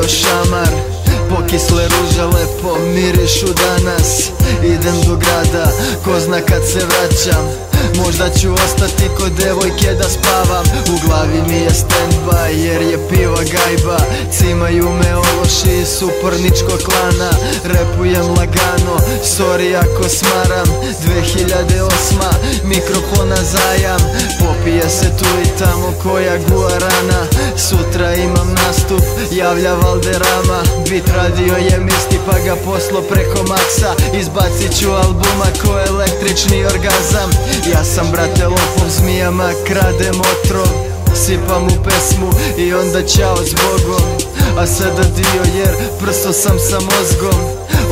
šamar, pokisle ruže lepo mirišu danas. Idem do grada, ko zna kad se vraćam, možda ću ostati kod devojke da spavam. U glavi mi je stand-by jer je piva gajba, cimaju me ološi iz suporničkog klana. Repujem lagano, sorry ako smaram, 2008, mikrofona zajam. Popije se tu i tamo koja guarana, sutra imam nastup, javlja Valderama. Bit radio je misti pa ga poslo preko maksa, izbacit ću albuma ko električni orgazam. Ja sam brate lopov, zmijama kradem otrov, sipam u pesmu i onda ćao s Bogom. A sada dio jer prso sam sa mozgom,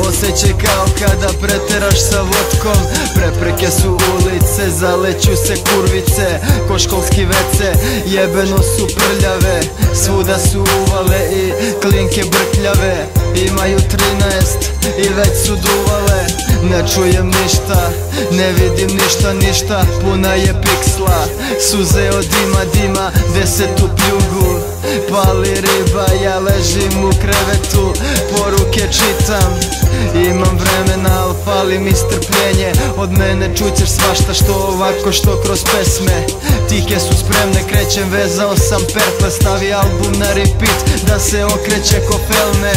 osjećaj kao kada preteraš sa vodkom. Prepreke su ulice, zaleću se kurvice, ko školski vece, jebeno su prljave. Svuda su uvale i klinke brkljave, imaju 13 i već su duvale. Ne čujem ništa, ne vidim ništa, puna je piksla, suze od dima, 10 pljugu, pali riba, ja ležim u krevetu, poruke čitam. Imam vremena, al fali mi strpljenje, od mene čućeš svašta, što ovako, što kroz pesme. Tike su spremne, krećem, vezao sam pertle, stavi album na repeat, da se okreće ko felme.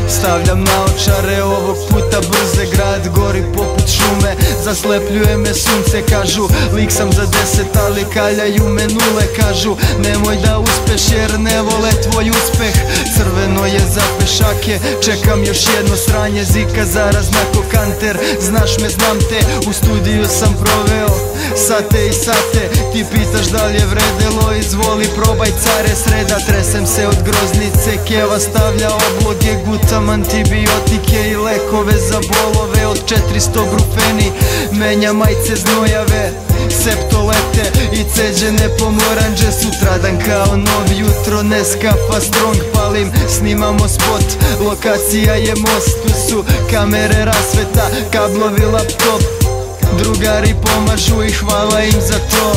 Stavljam naočare, ovog puta brze, grad gori poput šume, zaslepljuje me sunce. Kažu, lik sam za 10, ali kaljaju me nule. Kažu, nemoj da uspeš jer ne vole tvoj uspeh. Crveno je za pešake, čekam još jedno sranje, zika zarazna ko kanter. Znaš me, znam te, u studiju sam proveo sate i sate. Ti pitaš da li je vredelo, izvoli probaj care. Sreda, tresem se od groznice, keva stavlja obloge, gutam antibiotike i lekove za bolove. Od 400 brufeni, menja majce znojave, septolete i ceđene pomoranđe. Sutradan kao nov jutro, Neskafa strong palim, snimamo spot, lokacija je most, tu su kamere, rasveta, kablovi, laptop. Drugari pomažu i hvala im za to.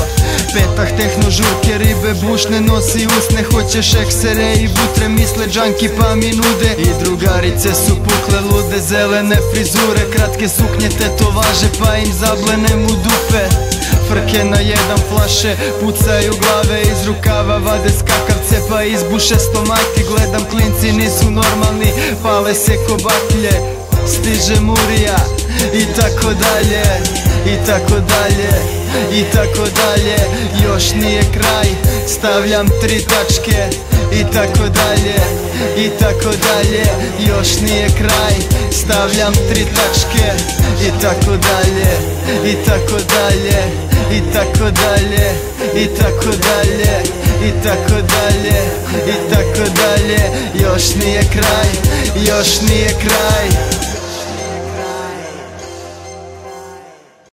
Petak, tehno, žurke, ribe, bušne, nosi usne. Hoćeš eksere i butre, misle džanki pa mi nude. I drugarice su pukle lude, zelene frizure, kratke suknje, tetovaže pa im zablenem u dupe. Frke na jedan flaše, pucaju glave, iz rukava vade skakavce pa izbuše stomaki. Gledam, klinci nisu normalni, pale se ko baklje, stiže murija i tako dalje, i tako dalje, i tako dalje. Još nije kraj, stavljam 3 tačke, i tako dalje, i tako dalje. Još nije kraj, stavljam 3 tačke, i tako dalje, i tako dalje, i tako dalje, i tako dalje, i tako dalje, i tako dalje. Još nije kraj, još nije kraj.